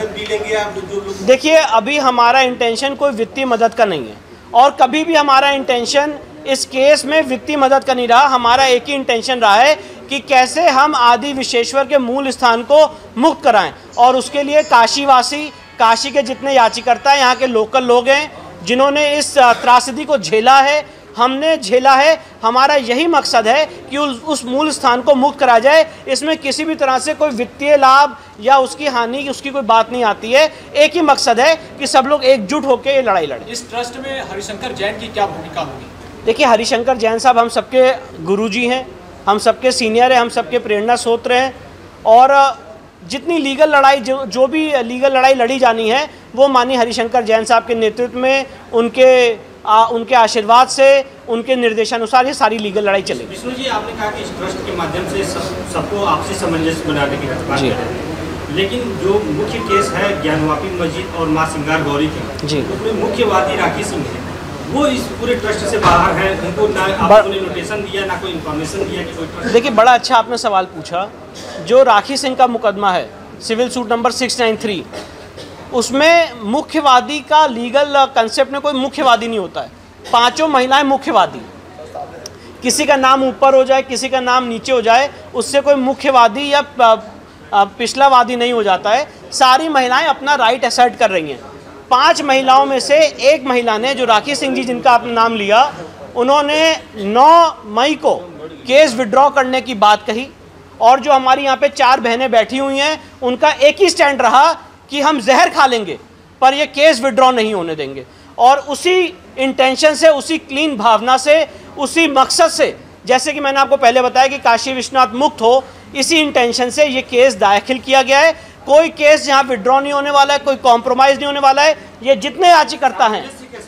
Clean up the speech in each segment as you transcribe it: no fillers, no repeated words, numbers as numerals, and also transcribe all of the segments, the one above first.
भी लेंगे आप जो लोग? देखिए, अभी हमारा इंटेंशन कोई वित्तीय मदद का नहीं है और कभी भी हमारा इंटेंशन इस केस में वित्तीय मदद का नहीं रहा। हमारा एक ही इंटेंशन रहा है कि कैसे हम आदि विश्वेश्वर के मूल स्थान को मुक्त कराएं और उसके लिए काशीवासी, काशी के जितने याचिकर्ता यहाँ के लोकल लोग हैं जिन्होंने इस त्रासदी को झेला है, हमने झेला है, हमारा यही मकसद है कि उस मूल स्थान को मुक्त करा जाए। इसमें किसी भी तरह से कोई वित्तीय लाभ या उसकी हानि उसकी कोई बात नहीं आती है। एक ही मकसद है कि सब लोग एकजुट होकर ये लड़ाई लड़ें। इस ट्रस्ट में हरिशंकर जैन की क्या भूमिका होगी? देखिए, हरिशंकर जैन साहब हम सबके गुरुजी हैं, हम सबके सीनियर हैं, हम सबके प्रेरणा स्रोत हैं और जितनी लीगल लड़ाई जो भी लीगल लड़ाई लड़ी जानी है वो माननीय हरिशंकर जैन साहब के नेतृत्व में उनके आशीर्वाद से, उनके निर्देशानुसार ये सारी लीगल लड़ाई चलेगी। विष्णु जी, आपने कहा कि इस ट्रस्ट के माध्यम से सबको आपसी सामंजस्य बनाने की बात कर रहे हैं, लेकिन जो मुख्य केस है ज्ञानवापी मस्जिद और मां सिंगार गौरी की जी, उसमें मुख्य वादी राखी सिंह है, वो इस पूरे ट्रस्ट से बाहर है। उनको ना आपने नोटिशन दिया, ना कोई इन्फॉर्मेशन दिया कि कोई ट्रस्ट। देखिए, बड़ा अच्छा आपने सवाल पूछा। जो राखी सिंह का मुकदमा है सिविल सूट नंबर 693, उसमें मुख्यवादी का लीगल कंसेप्ट में कोई मुख्यवादी नहीं होता है। पांचों महिलाएं मुख्यवादी, किसी का नाम ऊपर हो जाए, किसी का नाम नीचे हो जाए, उससे कोई मुख्यवादी या पिछलावादी नहीं हो जाता है। सारी महिलाएं अपना राइट असर्ट कर रही हैं। 5 महिलाओं में से एक महिला ने, जो राखी सिंह जी जिनका आपने नाम लिया, उन्होंने 9 मई को केस विड्रॉ करने की बात कही और जो हमारी यहाँ पे 4 बहनें बैठी हुई हैं उनका एक ही स्टैंड रहा कि हम जहर खा लेंगे पर ये केस विड्रॉ नहीं होने देंगे। और उसी इंटेंशन से, उसी क्लीन भावना से, उसी मकसद से, जैसे कि मैंने आपको पहले बताया कि काशी विश्वनाथ मुक्त हो, इसी इंटेंशन से ये केस दाखिल किया गया है। कोई केस यहाँ विड्रॉ नहीं होने वाला है, कोई कॉम्प्रोमाइज़ नहीं होने वाला है। ये जितने याचिकर्ता हैं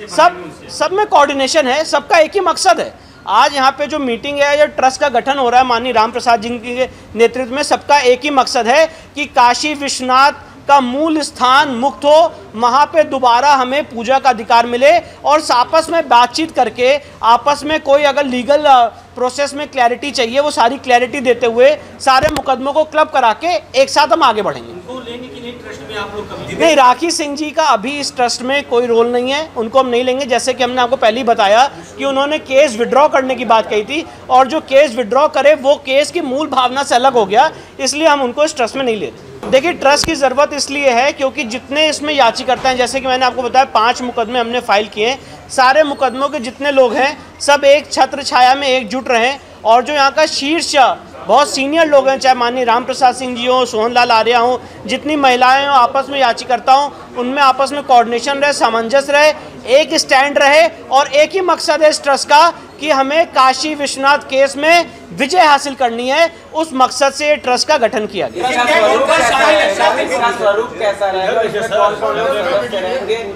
सब में कोऑर्डिनेशन है, सबका एक ही मकसद है। आज यहाँ पे जो मीटिंग है, जो ट्रस्ट का गठन हो रहा है माननीय राम प्रसाद जी के नेतृत्व में, सबका एक ही मकसद है कि काशी विश्वनाथ का मूल स्थान मुक्त हो, वहाँ पे दोबारा हमें पूजा का अधिकार मिले और आपस में बातचीत करके, आपस में कोई अगर लीगल प्रोसेस में क्लैरिटी चाहिए वो सारी क्लैरिटी देते हुए सारे मुकदमों को क्लब करा के एक साथ हम आगे बढ़ेंगे। उनको लेंगे कि नहीं ट्रस्ट में आप लोग कभी? नहीं, राखी सिंह जी का अभी इस ट्रस्ट में कोई रोल नहीं है, उनको हम नहीं लेंगे। जैसे कि हमने आपको पहले ही बताया कि उन्होंने केस विड्रॉ करने की बात कही थी और जो केस विड्रॉ करे वो केस की मूल भावना से अलग हो गया, इसलिए हम उनको इस ट्रस्ट में नहीं लेते। देखिए, ट्रस्ट की ज़रूरत इसलिए है क्योंकि जितने इसमें याचिकर्ता हैं, जैसे कि मैंने आपको बताया 5 मुकदमे हमने फाइल किए हैं, सारे मुकदमों के जितने लोग हैं सब एक छत्र छाया में एकजुट रहें और जो यहाँ का शीर्ष बहुत सीनियर लोग हैं, चाहे माननीय राम प्रसाद सिंह जी हों, सोहन लाल आर्या हों, जितनी महिलाएं हों, आपस में याचिकर्ता हों, उनमें आपस में कोऑर्डिनेशन रहे, सामंजस्य रहे, एक स्टैंड रहे और एक ही मकसद है इस ट्रस्ट का कि हमें काशी विश्वनाथ केस में विजय हासिल करनी है। उस मकसद से ट्रस्ट का गठन किया गया।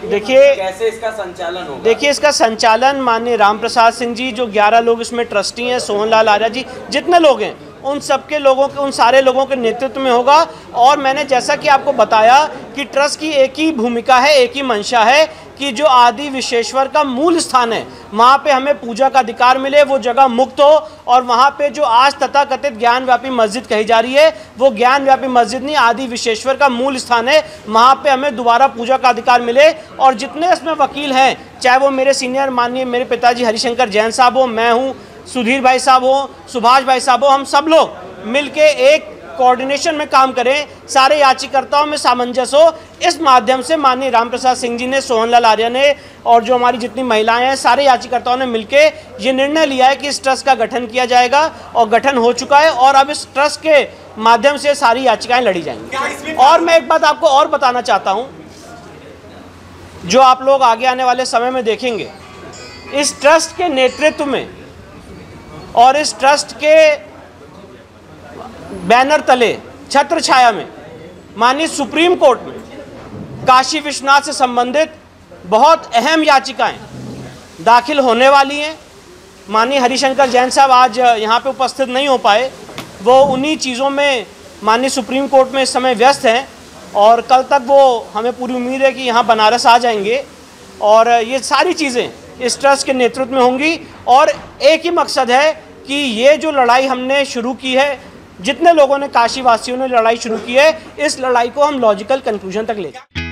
देखिए, कैसे इसका संचालन होगा? देखिए, इसका संचालन माननीय राम प्रसाद सिंह जी, जो 11 लोग इसमें ट्रस्टी हैं, सोहन लाल आर्या जी, जितने लोग हैं उन सबके लोगों के, उन सारे लोगों के नेतृत्व में होगा। और मैंने जैसा कि आपको बताया कि ट्रस्ट की एक ही भूमिका है, एक ही मंशा है कि जो आदि विश्वेश्वर का मूल स्थान है वहाँ पे हमें पूजा का अधिकार मिले, वो जगह मुक्त हो और वहाँ पे जो आज तथाकथित ज्ञानव्यापी मस्जिद कही जा रही है वो ज्ञानव्यापी मस्जिद नहीं, आदि विश्वेश्वर का मूल स्थान है, वहाँ पे हमें दोबारा पूजा का अधिकार मिले। और जितने इसमें वकील हैं, चाहे वो मेरे सीनियर माननीय मेरे पिताजी हरिशंकर जैन साहब हो, मैं हूँ, सुधीर भाई साहब हो, सुभाष भाई साहब हो, हम सब लोग मिलके एक कोऑर्डिनेशन में काम करें, सारे याचिकर्ताओं में सामंजस्य हो। इस माध्यम से माननीय राम प्रसाद सिंह जी ने, सोहन लाल आर्या ने और जो हमारी जितनी महिलाएं हैं, सारे याचिकर्ताओं ने मिलके ये निर्णय लिया है कि इस ट्रस्ट का गठन किया जाएगा और गठन हो चुका है और अब इस ट्रस्ट के माध्यम से सारी याचिकाएं लड़ी जाएंगी। और मैं एक बात आपको और बताना चाहता हूँ, जो आप लोग आगे आने वाले समय में देखेंगे, इस ट्रस्ट के नेतृत्व में और इस ट्रस्ट के बैनर तले, छत्र छाया में, माननीय सुप्रीम कोर्ट में काशी विश्वनाथ से संबंधित बहुत अहम याचिकाएं दाखिल होने वाली हैं। माननीय हरिशंकर जैन साहब आज यहाँ पे उपस्थित नहीं हो पाए, वो उन्हीं चीज़ों में माननीय सुप्रीम कोर्ट में इस समय व्यस्त हैं और कल तक वो, हमें पूरी उम्मीद है कि यहाँ बनारस आ जाएंगे और ये सारी चीज़ें इस ट्रस्ट के नेतृत्व में होंगी। और एक ही मकसद है कि ये जो लड़ाई हमने शुरू की है जितने लोगों ने, काशी वासियों ने लड़ाई शुरू की है, इस लड़ाई को हम लॉजिकल कंक्लूजन तक ले जाएं।